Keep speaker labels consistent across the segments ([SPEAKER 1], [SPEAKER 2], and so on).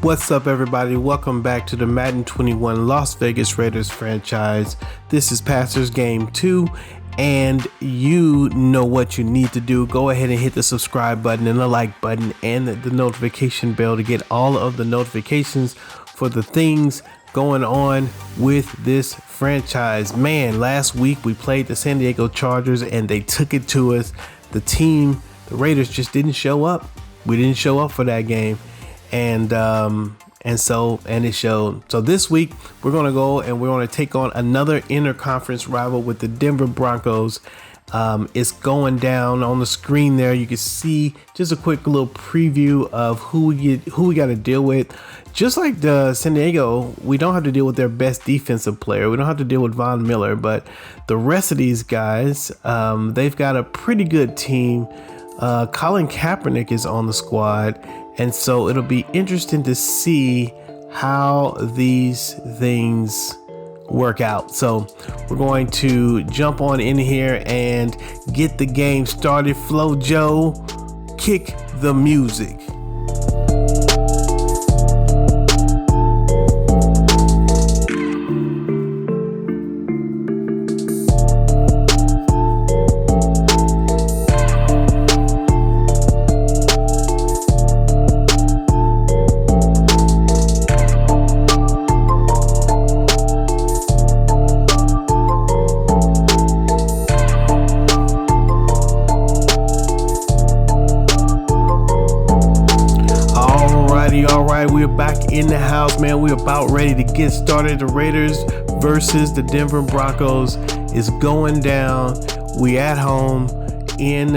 [SPEAKER 1] What's up, everybody? Welcome back to the Madden 21 Las Vegas Raiders franchise. This is Pastors Game 2, and you know what you need to do. Go ahead and hit the subscribe button and the like button and the notification bell to get all of the notifications for the things going on with this franchise. Man, last week we played the San Diego Chargers and they took it to us. The Raiders just didn't show up. We didn't show up for that game. And it showed. So this week we're going to go and we're going to take on another interconference rival with the Denver Broncos. It's going down on the screen there. You can see just a quick little preview of who we got to deal with. Just like the San Diego, we don't have to deal with their best defensive player. We don't have to deal with Von Miller, but the rest of these guys, they've got a pretty good team. Colin Kaepernick is on the squad. And so it'll be interesting to see how these things work out. So we're going to jump on in here and get the game started. Flo Joe, kick the music. We're back in the house, man. We're about ready to get started. The Raiders versus the Denver Broncos is going down. We at home in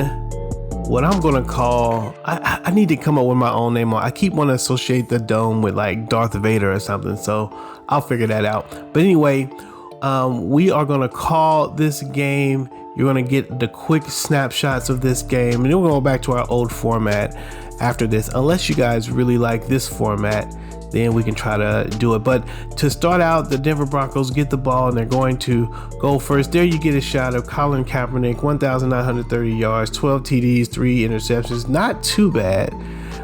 [SPEAKER 1] what I'm gonna call, I need to come up with my own name. I keep wanting to associate the dome with like Darth Vader or something, so I'll figure that out. But anyway, we are gonna call this game. You're gonna get the quick snapshots of this game, and then we're gonna go back to our old format after this. Unless you guys really like this format, then we can try to do it. But to start out, the Denver Broncos get the ball and they're going to go first. There you get a shot of Colin Kaepernick, 1,930 yards, 12 TDs, 3 interceptions. Not too bad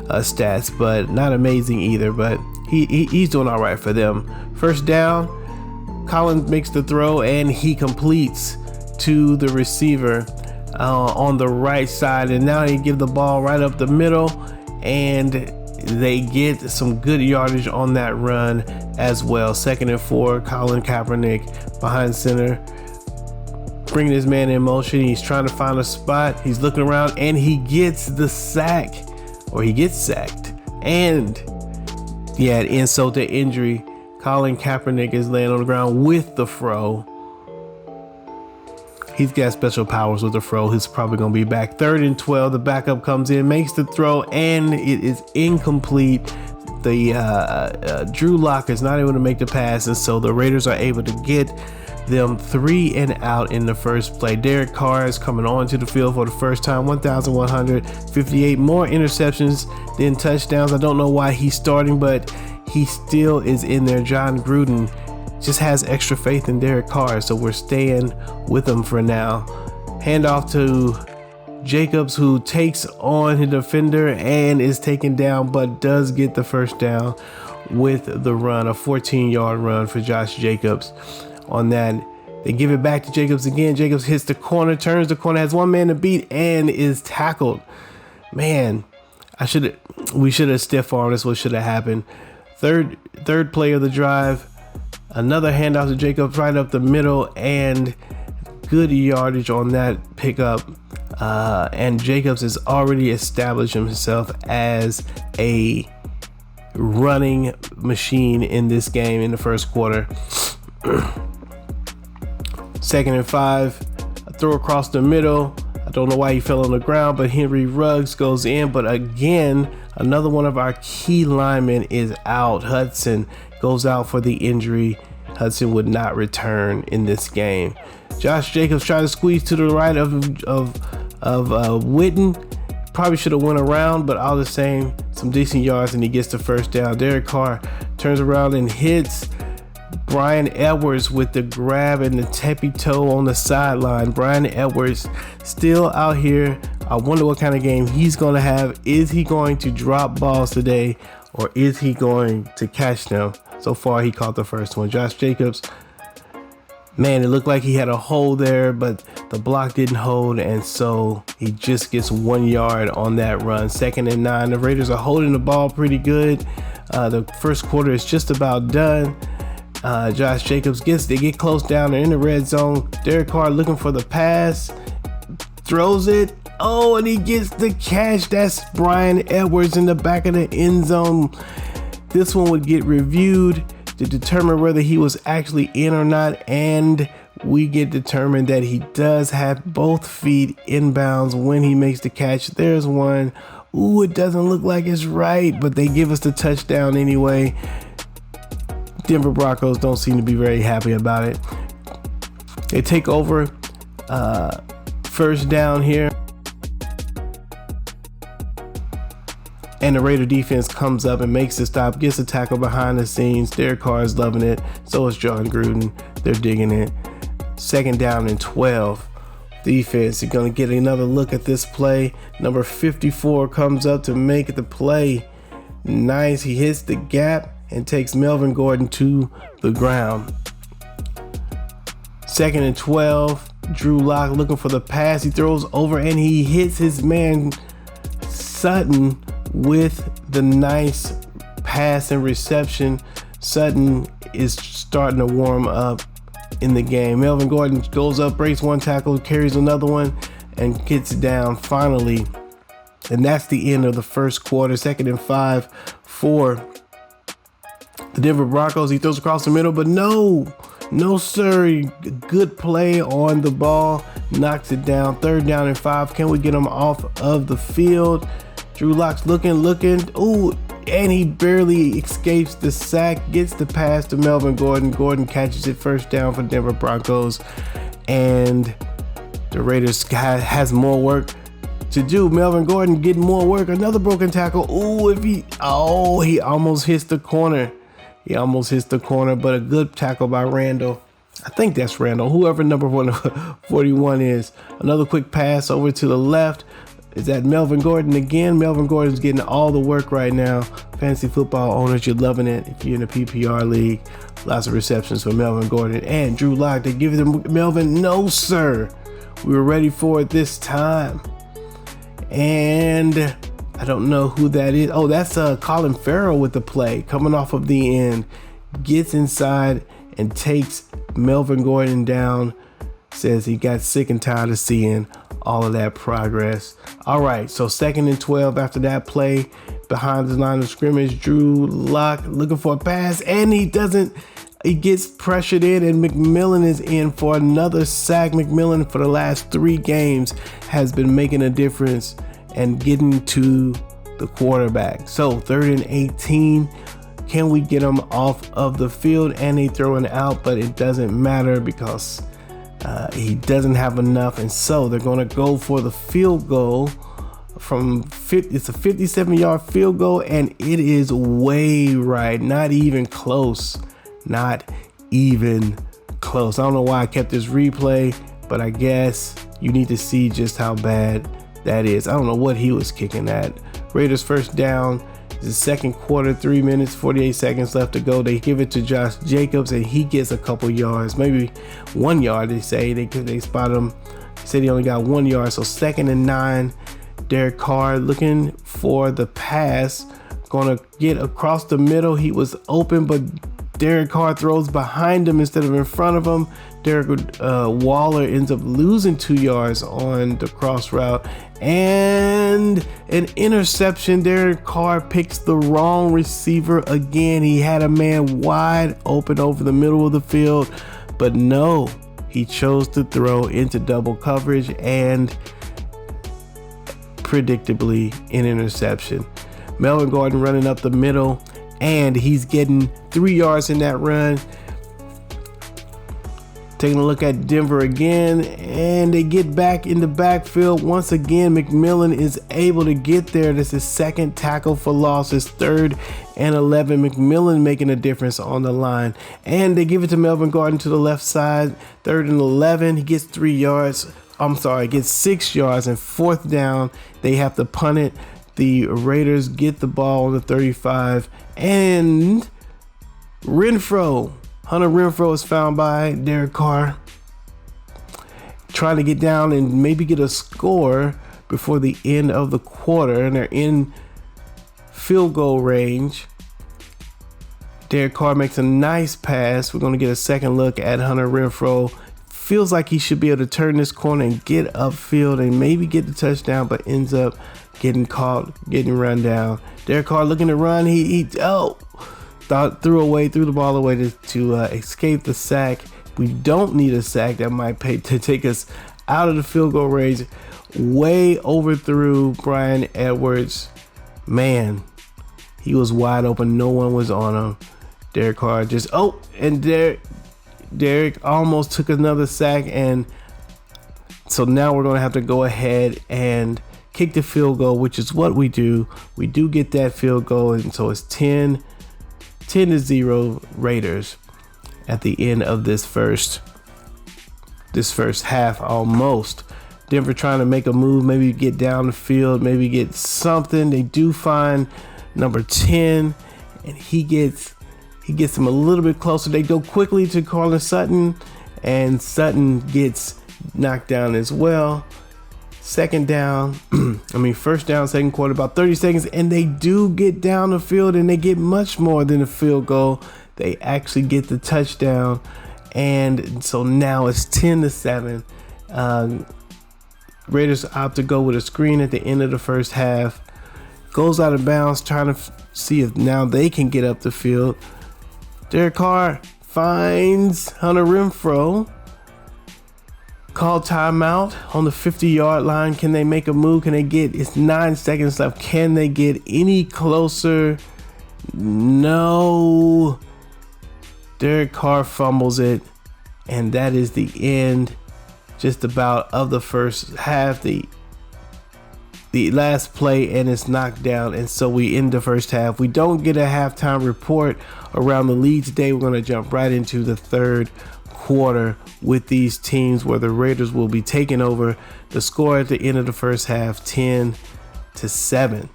[SPEAKER 1] stats, but not amazing either. But he's doing all right for them. First down, Colin makes the throw and he completes to the receiver on the right side, and now he give the ball right up the middle, and they get some good yardage on that run as well. 2nd and 4, Colin Kaepernick behind center, bringing his man in motion. He's trying to find a spot. He's looking around and he gets the sack, or he gets sacked. And yeah, insult to injury, Colin Kaepernick is laying on the ground with the fro. He's got special powers with the throw. He's probably going to be back. 3rd and 12. The backup comes in, makes the throw, and it is incomplete. The Drew Lock is not able to make the pass, and so the Raiders are able to get them 3 and out in the first play. Derek Carr is coming onto the field for the first time. 1,158 more interceptions than touchdowns. I don't know why he's starting, but he still is in there. John Gruden just has extra faith in Derek Carr, so we're staying with him for now. Handoff to Jacobs, who takes on his defender and is taken down, but does get the first down with the run, a 14-yard run for Josh Jacobs. On that, they give it back to Jacobs again. Jacobs hits the corner, turns the corner, has one man to beat, and is tackled. Man, we should have stiff armed. That's what should have happened. Third play of the drive. Another handoff to Jacobs right up the middle, and good yardage on that pickup. And Jacobs has already established himself as a running machine in this game in the first quarter. 2nd and 5, a throw across the middle. I don't know why he fell on the ground, but Henry Ruggs goes in. But again, another one of our key linemen is out. Hudson goes out for the injury. Hudson would not return in this game. Josh Jacobs tried to squeeze to the right of Witten. Probably should have went around, but all the same, some decent yards, and he gets the first down. Derek Carr turns around and hits Brian Edwards with the grab and the tippy toe on the sideline. Brian Edwards still out here. I wonder what kind of game he's going to have. Is he going to drop balls today, or is he going to catch them? So far, he caught the first one. Josh Jacobs, man, it looked like he had a hold there, but the block didn't hold, and so he just gets 1 yard on that run. 2nd and 9. The Raiders are holding the ball pretty good. The first quarter is just about done. Josh Jacobs they get close down. They're in the red zone. Derek Carr looking for the pass, throws it. Oh, and he gets the catch. That's Bryan Edwards in the back of the end zone. This one would get reviewed to determine whether he was actually in or not, and we get determined that he does have both feet inbounds when he makes the catch. There's one. Ooh, it doesn't look like it's right, but they give us the touchdown anyway. Denver Broncos don't seem to be very happy about it. They take over first down here, and the Raider defense comes up and makes the stop, gets a tackle behind the scenes. Derek Carr is loving it. So is John Gruden. They're digging it. 2nd down and 12. Defense, you're going to get another look at this play. Number 54 comes up to make the play. Nice. He hits the gap and takes Melvin Gordon to the ground. 2nd and 12. Drew Lock looking for the pass. He throws over and he hits his man Sutton with the nice pass and reception. Sutton is starting to warm up in the game. Melvin Gordon goes up, breaks one tackle, carries another one, and gets down finally. And that's the end of the first quarter. 2nd and 5 for the Denver Broncos. He throws across the middle, but no sir. Good play on the ball, knocks it down. 3rd down and 5. Can we get him off of the field? Drew Lock's looking. Ooh, and he barely escapes the sack, gets the pass to Melvin Gordon. Gordon catches it. 1st down for Denver Broncos. And the Raiders has more work to do. Melvin Gordon getting more work. Another broken tackle. Ooh, he almost hits the corner. But a good tackle by Randall. I think that's Randall, whoever number 141 is. Another quick pass over to the left. Is that Melvin Gordon again? Melvin Gordon's getting all the work right now. Fantasy football owners, you're loving it. If you're in a PPR league, lots of receptions for Melvin Gordon and Drew Lock. They give them Melvin. No, sir. We were ready for it this time. And I don't know who that is. Oh, that's Colin Farrell with the play. Coming off of the end. Gets inside and takes Melvin Gordon down. Says he got sick and tired of seeing all of that progress. All right, so 2nd and 12 after that play behind the line of scrimmage. Drew Lock looking for a pass, and he doesn't. He gets pressured in, and McMillan is in for another sack. McMillan, for the last 3 games, has been making a difference and getting to the quarterback. So 3rd and 18. Can we get him off of the field? And they throw it out, but it doesn't matter because he doesn't have enough, and so they're going to go for the field goal from 50. It's a 57-yard field goal, and it is way right. Not even close. I don't know why I kept this replay, but I guess you need to see just how bad that is. I don't know what he was kicking at. Raiders 1st down. It's the 2nd quarter, 3 minutes, 48 seconds left to go. They give it to Josh Jacobs, and he gets a couple yards, maybe 1 yard. They say they spot him. They said he only got 1 yard. So 2nd and 9. Derek Carr looking for the pass, gonna get across the middle. He was open, but Derek Carr throws behind him instead of in front of him. Derek Waller ends up losing 2 yards on the cross route, and an interception. Derek Carr picks the wrong receiver again. He had a man wide open over the middle of the field, but no, he chose to throw into double coverage, and predictably an interception. Melvin Gordon running up the middle, and he's getting 3 yards in that run. Taking a look at Denver again, and they get back in the backfield. Once again, McMillan is able to get there. This is 2nd tackle for loss. It's 3rd and 11. McMillan making a difference on the line. And they give it to Melvin Gordon to the left side. 3rd and 11. He gets 3 yards. Gets 6 yards, and 4th down. They have to punt it. The Raiders get the ball on the 35, and Hunter Renfrow is found by Derek Carr, trying to get down and maybe get a score before the end of the quarter, and they're in field goal range. Derek Carr makes a nice pass. We're going to get a second look at Hunter Renfrow. Feels like he should be able to turn this corner and get upfield and maybe get the touchdown, but ends up getting caught, getting run down. Derek Carr looking to run. He threw the ball away to escape the sack. We don't need a sack. That might pay to take us out of the field goal range. Way overthrew Bryan Edwards. Man, he was wide open. No one was on him. Derek Carr Derek almost took another sack, and so now we're going to have to go ahead and kick the field goal, which is what we do. We do get that field goal, and so it's 10-0 Raiders at the end of this first half almost. Denver trying to make a move, maybe get down the field, maybe get something. They do find number 10, and he gets him a little bit closer. They go quickly to Cortland Sutton, and Sutton gets knocked down as well. First down, second quarter, about 30 seconds, and they do get down the field, and they get much more than a field goal. They actually get the touchdown, and so now it's 10-7. Raiders opt to go with a screen at the end of the first half. Goes out of bounds, trying to see if now they can get up the field. Derek Carr finds Hunter Renfrow. Call timeout on the 50-yard line. Can they make a move? It's 9 seconds left. Can they get any closer? No. Derek Carr fumbles it, and that is the end just about of the first half. The last play, and it's knocked down, and so we end the first half. We don't get a halftime report around the league today. We're going to jump right into the third quarter with these teams, where the Raiders will be taking over. The score at the end of the first half, 10-7.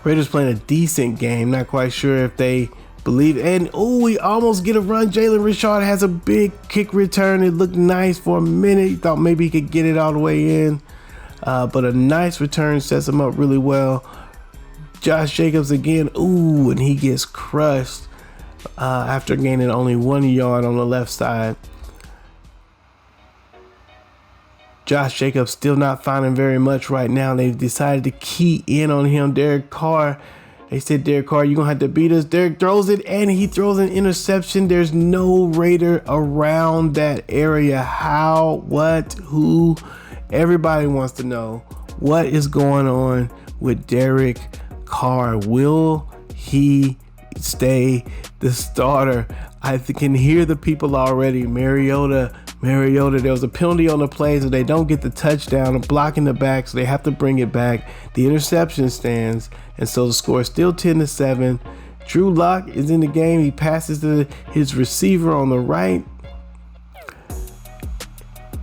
[SPEAKER 1] Raiders playing a decent game. Not quite sure if they believe. And we almost get a run. Jalen Richard has a big kick return. It looked nice for a minute. He thought maybe he could get it all the way in. But a nice return sets him up really well. Josh Jacobs again. And he gets crushed after gaining only 1 yard on the left side. Josh Jacobs still not finding very much right now. They've decided to key in on him. Derek Carr. They said, Derek Carr, you're going to have to beat us. Derek throws it, and he throws an interception. There's no Raider around that area. How? What? Who? Everybody wants to know what is going on with Derek Carr. Will he stay the starter? I can hear the people already. Mariota, there was a penalty on the play, so they don't get the touchdown. Blocking the back, so they have to bring it back. The interception stands, and so the score is still 10-7. Drew Lock is in the game. He passes to his receiver on the right,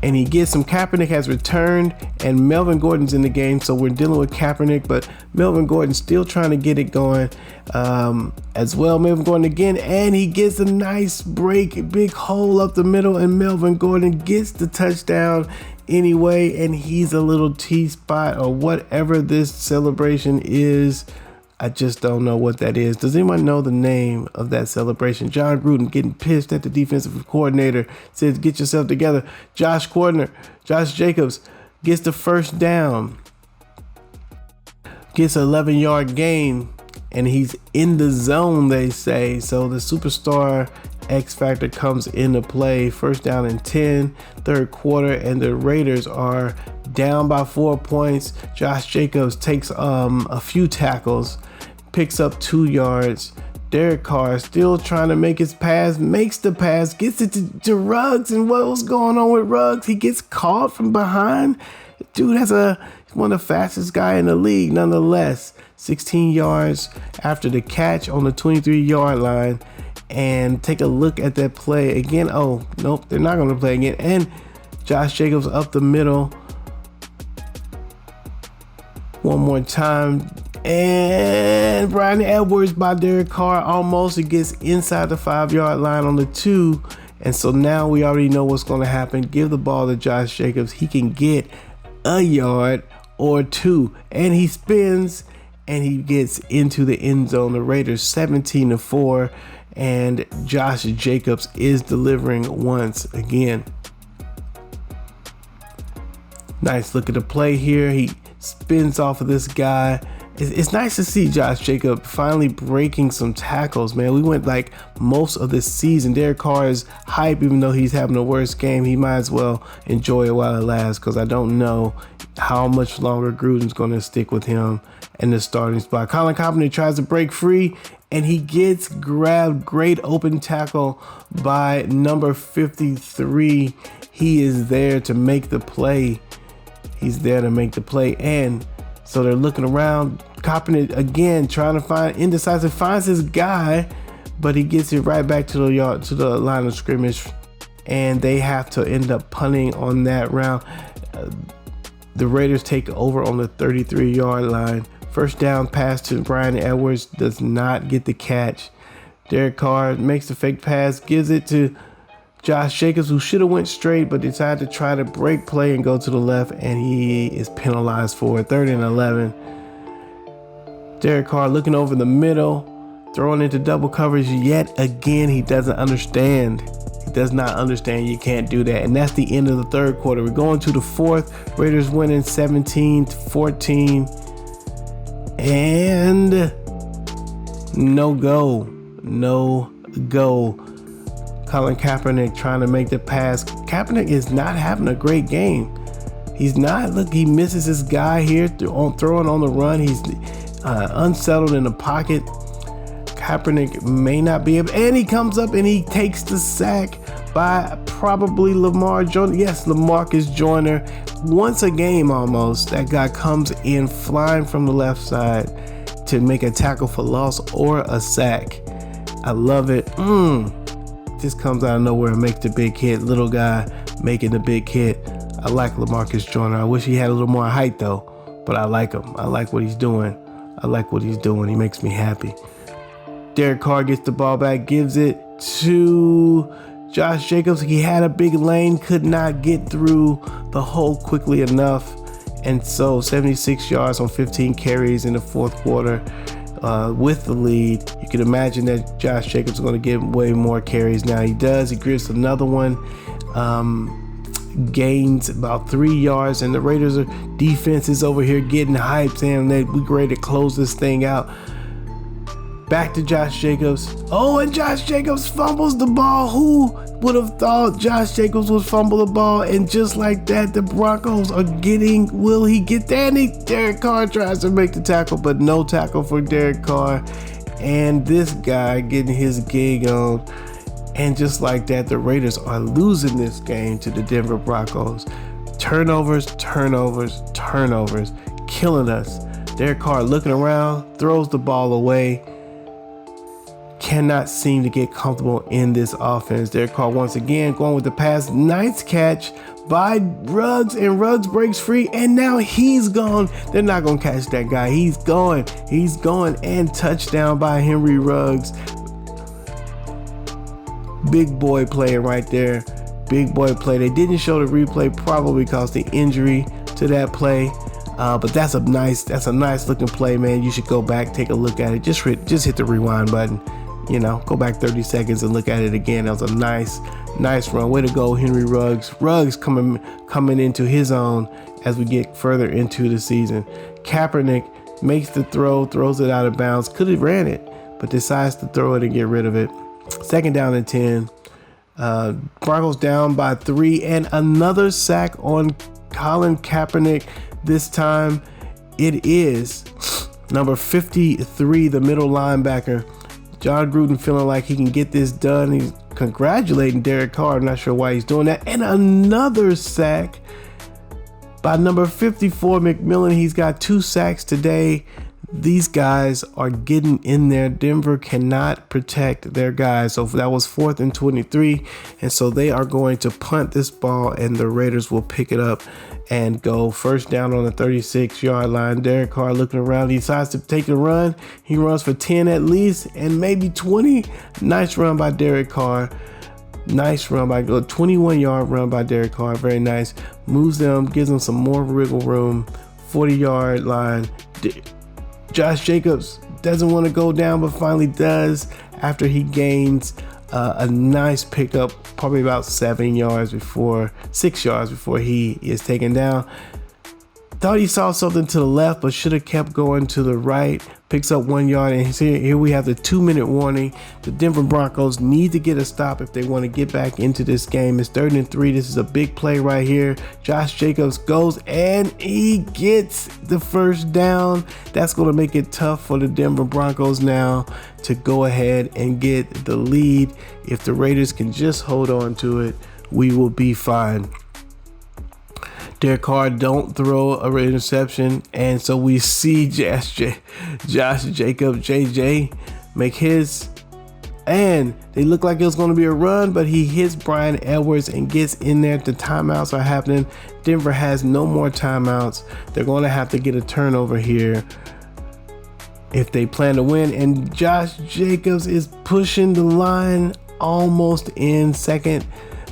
[SPEAKER 1] and he gets some. Kaepernick has returned, and Melvin Gordon's in the game, so we're dealing with Kaepernick, but Melvin Gordon still trying to get it going as well. Melvin Gordon again, and he gets a nice break, big hole up the middle, and Melvin Gordon gets the touchdown anyway, and he's a little T-spot or whatever this celebration is. I just don't know what that is. Does anyone know the name of that celebration? John Gruden getting pissed at the defensive coordinator, says, get yourself together. Josh Jacobs gets the first down, gets an 11-yard gain, and he's in the zone, they say. So the superstar X factor comes into play. First down and 10, third quarter, and the Raiders are down by 4 points. Josh Jacobs takes a few tackles, picks up 2 yards. Derek Carr still trying to make his pass, makes the pass, gets it to Ruggs, and what was going on with Ruggs? He gets caught from behind. Dude has one of the fastest guy in the league, nonetheless. 16 yards after the catch on the 23-yard line. And take a look at that play again. Oh, nope, they're not going to play again. And Josh Jacobs up the middle. One more time. And Brian Edwards by Derek Carr almost. It gets inside the 5-yard line on the 2. And so now we already know what's going to happen. Give the ball to Josh Jacobs. He can get a yard or 2. And he spins and he gets into the end zone. The Raiders 17-4. And Josh Jacobs is delivering once again. Nice look at the play here. He spins off of this guy. It's nice to see Josh Jacobs finally breaking some tackles, man. We went like most of this season. Derek Carr is hype, even though he's having the worst game. He might as well enjoy it while it lasts, because I don't know how much longer Gruden's going to stick with him in the starting spot. Colin Kaepernick tries to break free, and he gets grabbed. Great open tackle by number 53. He is there to make the play. He's there to make the play. And so they're looking around. Kaepernick again trying to find indecisive, finds his guy, but he gets it right back to the line of scrimmage, and they have to end up punting on that round. The Raiders take over on the 33-yard line. First down pass to Brian Edwards, does not get the catch. Derek Carr makes the fake pass, gives it to Josh Jacobs, who should have went straight, but decided to try to break play and go to the left, and he is penalized for it. 3rd and 11. Derek Carr looking over the middle, throwing into double coverage yet again. He doesn't understand. He does not understand you can't do that. And that's the end of the third quarter. We're going to the fourth. Raiders winning 17-14. And no go. Colin Kaepernick trying to make the pass. Kaepernick is not having a great game. He's not. Look, he misses his guy here throwing on the run. He's unsettled in the pocket. Kaepernick may not be able, and he comes up and he takes the sack by probably Lamar Joyner. Yes, LaMarcus Joyner. Once a game almost, that guy comes in flying from the left side to make a tackle for loss or a sack. I love it. Just comes out of nowhere and makes the big hit. Little guy making the big hit. I like LaMarcus Joyner. I wish he had a little more height though, but I like him. I like what he's doing. He makes me happy. Derek Carr gets the ball back, gives it to Josh Jacobs. He had a big lane, could not get through the hole quickly enough. And so 76 yards on 15 carries in the fourth quarter. With the lead, you can imagine that Josh Jacobs is going to get way more carries now. He does. He grips another one, gains about 3 yards, and the Raiders defense is over here getting hyped, saying that we're ready to close this thing out. Back to Josh Jacobs. Oh, and Josh Jacobs fumbles the ball. Who would have thought Josh Jacobs would fumble the ball? And just like that, the Broncos are getting, will he get that? And Derek Carr tries to make the tackle, but no tackle for Derek Carr. And this guy getting his gig on. And just like that, the Raiders are losing this game to the Denver Broncos. Turnovers, killing us. Derek Carr looking around, throws the ball away. Cannot seem to get comfortable in this offense. Derek Carr once again going with the pass. Nice catch by Ruggs, and Ruggs breaks free, and now he's gone. They're not going to catch that guy. He's going, and touchdown by Henry Ruggs. Big boy play right there. Big boy play. They didn't show the replay, probably because the injury to that play. But that's a nice looking play, man. You should go back, take a look at it. Just hit the rewind button. Go back 30 seconds and look at it again. That was a nice run. Way to go, Henry Ruggs. Ruggs coming into his own as we get further into the season. Kaepernick makes the throw, throws it out of bounds. Could have ran it, but decides to throw it and get rid of it. 2nd down and 10. Broncos down by 3, and another sack on Colin Kaepernick. This time it is number 53, the middle linebacker. John Gruden feeling like he can get this done. He's congratulating Derek Carr. I'm not sure why he's doing that. And another sack by number 54, McMillan. He's got 2 sacks today. These guys are getting in there. Denver cannot protect their guys. So that was 4th and 23. And so they are going to punt this ball, and the Raiders will pick it up and go first down on the 36-yard line. Derek Carr looking around. He decides to take a run. He runs for 10 at least and maybe 20. Nice run by Derek Carr. Nice run by 21-yard run by Derek Carr. Very nice. Moves them, gives them some more wiggle room. 40-yard line. Josh Jacobs doesn't want to go down, but finally does after he gains a nice pickup, probably about 6 yards before he is taken down. Thought he saw something to the left, but should have kept going to the right. Picks up 1 yard, and here we have the 2-minute warning. The Denver Broncos need to get a stop if they want to get back into this game. It's 3rd and 3. This is a big play right here. Josh Jacobs goes and he gets the first down. That's going to make it tough for the Denver Broncos now to go ahead and get the lead. If the Raiders can just hold on to it, we will be fine. Derek Carr don't throw an interception, and so we see Josh Jacobs, JJ, make his, and they look like it was going to be a run, but he hits Brian Edwards and gets in there. The timeouts are happening. Denver has no more timeouts. They're going to have to get a turnover here if they plan to win, and Josh Jacobs is pushing the line almost in second.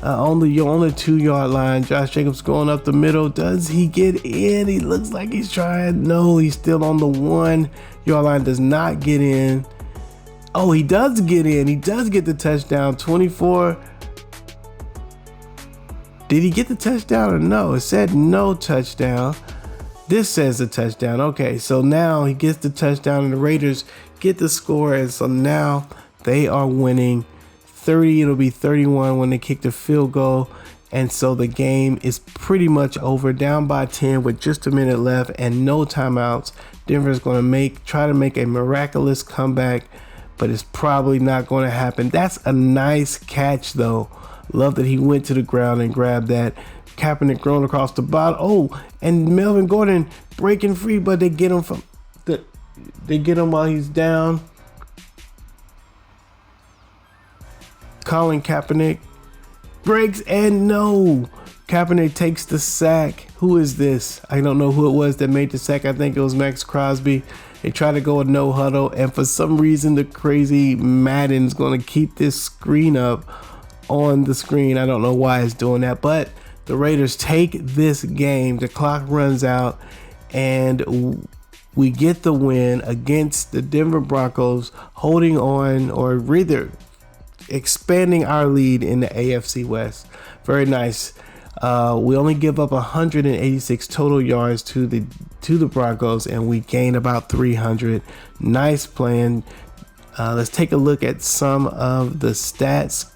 [SPEAKER 1] On the 2-yard line. Josh Jacobs going up the middle. Does he get in? He looks like he's trying. No, he's still on the 1-yard line. Does not get in. Oh, he does get in. He does get the touchdown. 24. Did he get the touchdown or no? It said no touchdown. This says a touchdown. Okay, so now he gets the touchdown and the Raiders get the score. And so now they are winning 30. It'll be 31 when they kick the field goal, and so the game is pretty much over, down by 10 with just a minute left and no timeouts. Denver is going to try to make a miraculous comeback, but it's probably not going to happen. That's a nice catch though. Love that he went to the ground and grabbed that. Kaepernick thrown across the bottom. Oh, and Melvin Gordon breaking free, but they get him while he's down. Colin Kaepernick breaks, and no, Kaepernick takes the sack. Who is this? I don't know who it was that made the sack. I think it was Max Crosby. They try to go a no huddle, and for some reason the crazy Madden's going to keep this screen up on the screen. I don't know why it's doing that, but the Raiders take this game. The clock runs out, and we get the win against the Denver Broncos, holding on, or rather expanding our lead in the AFC West. Very nice. We only give up 186 total yards to the Broncos, and we gain about 300. Nice playing. Let's take a look at some of the stats.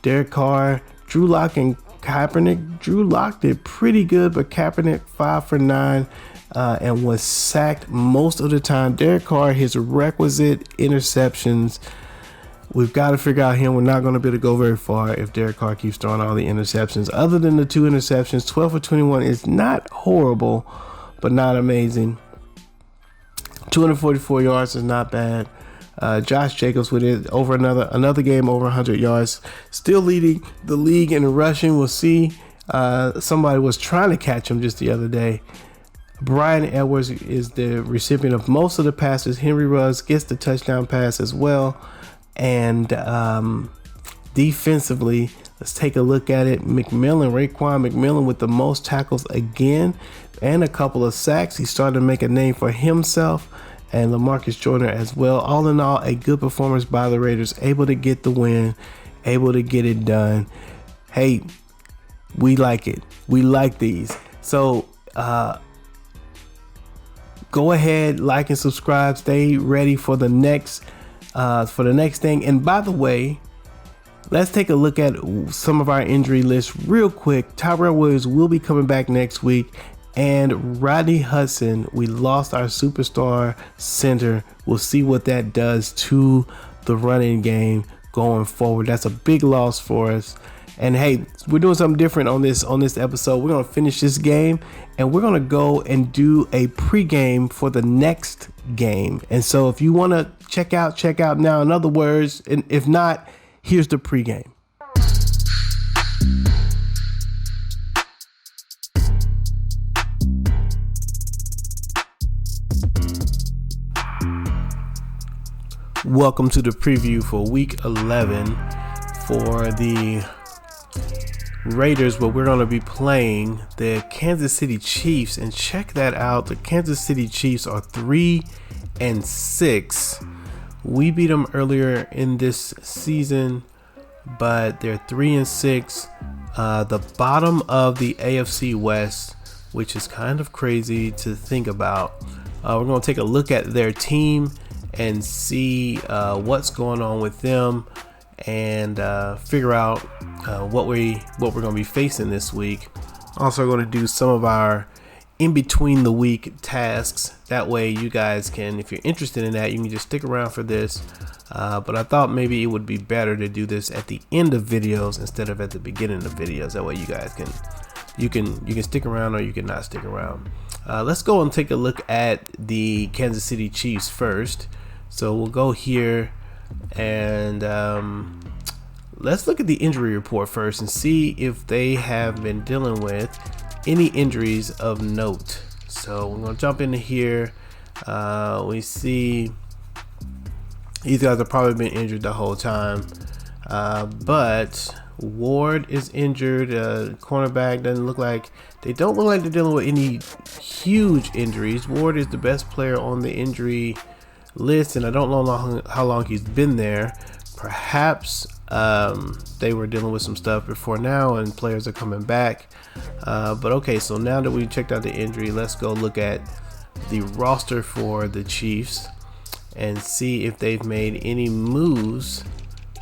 [SPEAKER 1] Derek Carr, Drew Lock, and Kaepernick. Drew Lock did pretty good, but Kaepernick 5 for 9 and was sacked most of the time. Derek Carr, his requisite interceptions. We've got to figure out him. We're not going to be able to go very far if Derek Carr keeps throwing all the interceptions. Other than the 2 interceptions, 12 for 21 is not horrible, but not amazing. 244 yards is not bad. Josh Jacobs with it over another game over 100 yards, still leading the league in rushing. We'll see. Somebody was trying to catch him just the other day. Brian Edwards is the recipient of most of the passes. Henry Ruggs gets the touchdown pass as well. And defensively, let's take a look at it. Raekwon McMillan with the most tackles again and a couple of sacks. He started to make a name for himself, and LaMarcus Joyner as well. All in all, a good performance by the Raiders, able to get the win, able to get it done. Hey, we like it. We like these. So go ahead, like and subscribe. Stay ready for the next thing. And by the way, let's take a look at some of our injury lists real quick. Tyrell Williams will be coming back next week, and Rodney Hudson, we lost our superstar center. We'll see what that does to the running game going forward. That's a big loss for us. And hey, we're doing something different on this episode. We're gonna finish this game, and we're gonna go and do a pregame for the next game. And so, if you want to check out now. In other words, and if not, here's the pregame. Welcome to the preview for week 11 for the Raiders, but we're going to be playing the Kansas City Chiefs. And check that out. The Kansas City Chiefs are 3-6. We beat them earlier in this season, but they're 3-6. The bottom of the AFC West, which is kind of crazy to think about. We're going to take a look at their team and see what's going on with them, and figure out what we're going to be facing this week. Also going to do some of our in between the week tasks. That way you guys can, if you're interested in that, you can just stick around for this. But I thought maybe it would be better to do this at the end of videos instead of at the beginning of videos. That way you guys can stick around, or you can not stick around. Let's go and take a look at the Kansas City Chiefs first. So we'll go here and let's look at the injury report first and see if they have been dealing with any injuries of note. So we're going to jump into here. We see these guys have probably been injured the whole time. But Ward is injured. Cornerback doesn't look like, they don't look like they're dealing with any huge injuries. Ward is the best player on the injury list, and I don't know how long he's been there. Perhaps they were dealing with some stuff before now and players are coming back. But okay, so now that we checked out the injury, let's go look at the roster for the Chiefs and see if they've made any moves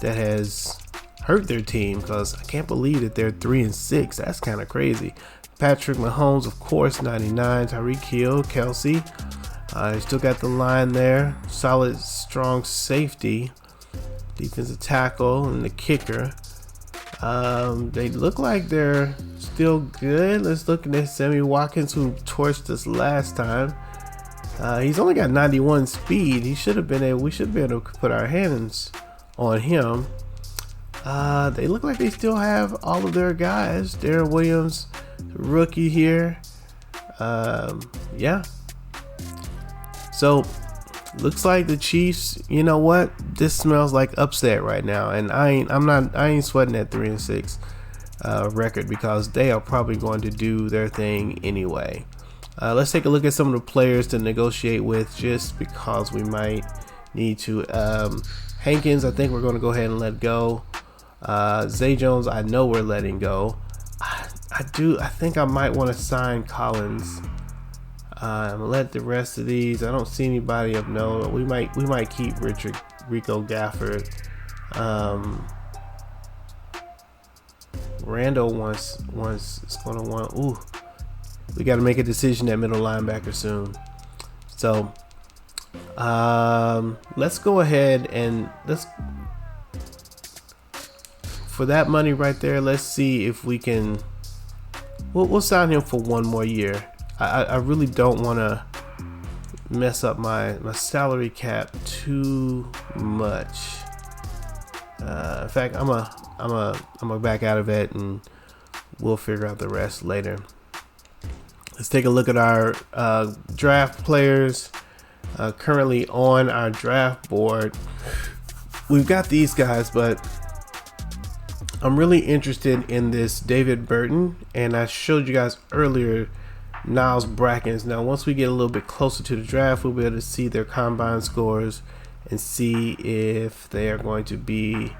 [SPEAKER 1] that has hurt their team, because I can't believe that they're 3-6. That's kind of crazy. Patrick Mahomes, of course, 99. Tyreek Hill, Kelsey. Still got the line there. Solid, strong safety, defensive tackle, and the kicker. They look like they're still good. Let's look at Sammy Watkins, who torched us last time. He's only got 91 speed. We should be able to put our hands on him. They look like they still have all of their guys. Darren Williams, rookie here. Yeah. So looks like the Chiefs, you know what? This smells like upset right now, and I ain't sweating that 3-6 record, because they are probably going to do their thing anyway. Let's take a look at some of the players to negotiate with, just because we might need to. Hankins, I think we're going to go ahead and let go. Zay Jones, I know we're letting go. I think I might want to sign Collins. Let the rest of these. I don't see anybody of note. We might keep Rico Gafford. Randall wants is going to want. Ooh, we got to make a decision at middle linebacker soon. So let's go ahead and for that money right there, let's see if we can. We'll sign him for one more year. I really don't want to mess up my salary cap too much. In fact, I'm a back out of it, and we'll figure out the rest later. Let's take a look at our draft players currently on our draft board. We've got these guys, but I'm really interested in this David Burton, and I showed you guys earlier Niles Brackens. Now, once we get a little bit closer to the draft, we'll be able to see their combine scores and see if they are going to be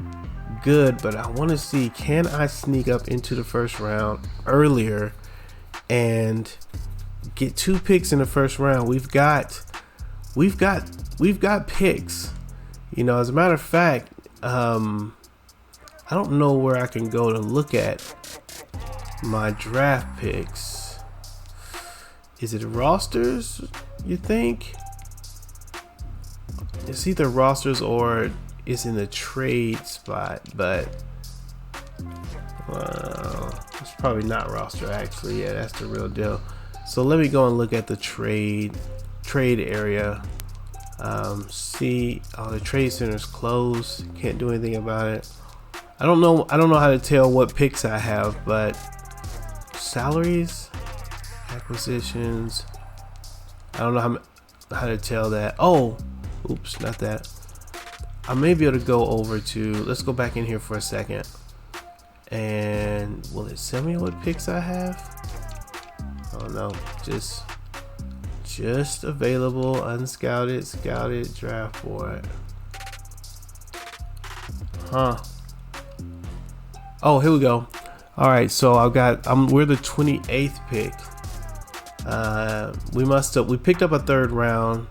[SPEAKER 1] good. But I want to see, can I sneak up into the first round earlier and get 2 picks in the first round? We've got picks. You know, as a matter of fact, I don't know where I can go to look at my draft picks. Is it rosters, you think? It's either rosters or it's in the trade spot, but It's probably not roster actually. Yeah, that's the real deal. So let me go and look at the trade area. See, the trade center's closed. Can't do anything about it. I don't know how to tell what picks I have, but salaries, acquisitions, I don't know how to tell that. Oh, oops, not that. I may be able to go over to, let's go back in here for a second. And will it tell me what picks I have? Oh no, just available, unscouted, scouted, draft board. Huh. Oh, here we go. All right, so we're the 28th pick. We picked up a 3rd round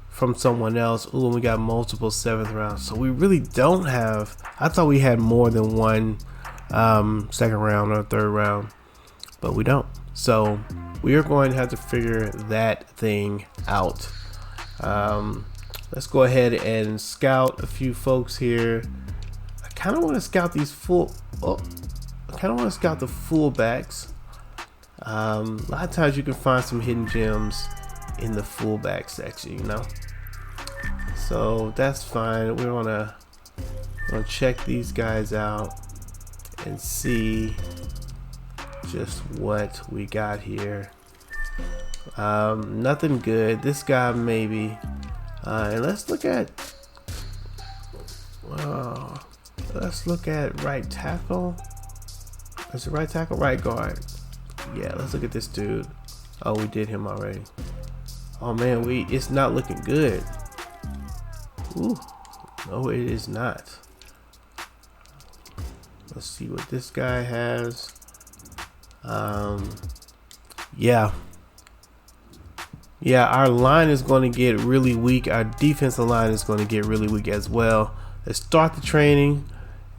[SPEAKER 1] from someone else. Ooh, and we got multiple 7th rounds. So we really don't have, I thought we had more than one 2nd round or 3rd round, but we don't. So we are going to have to figure that thing out. Let's go ahead and scout a few folks here. I kind of want to scout these I kind of want to scout the fullbacks. A lot of times you can find some hidden gems in the fullback section, you know. So that's fine. We're gonna check these guys out and see just what we got here. Nothing good. This guy maybe. And let's look at right tackle. Is it right tackle? Right guard. Yeah, let's look at this dude. Oh, we did him already. Oh man, it's not looking good. Ooh, no, it is not. Let's see what this guy has. Yeah, our line is going to get really weak. Our defensive line is going to get really weak as well. Let's start the training.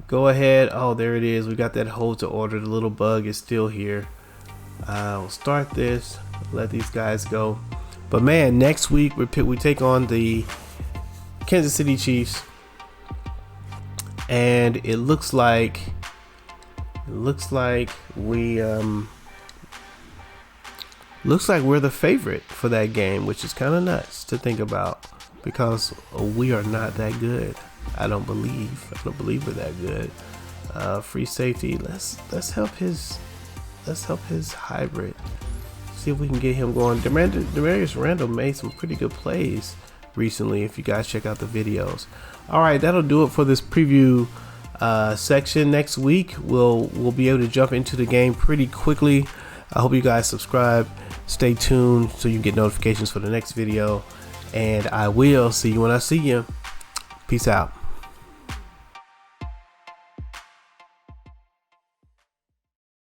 [SPEAKER 1] Go ahead. Oh, there it is. We got that hold to order. The little bug is still here. We'll start this. Let these guys go. But man, next week we take on the Kansas City Chiefs, and it looks like we're the favorite for that game, which is kind of nuts to think about because we are not that good. I don't believe we're that good. Free safety. Let's help his hybrid. See if we can get him going. Demarius Randall made some pretty good plays recently. If you guys check out the videos. All right, that'll do it for this preview section. Next week we'll be able to jump into the game pretty quickly. I hope you guys subscribe. Stay tuned so you get notifications for the next video. And I will see you when I see you. Peace out.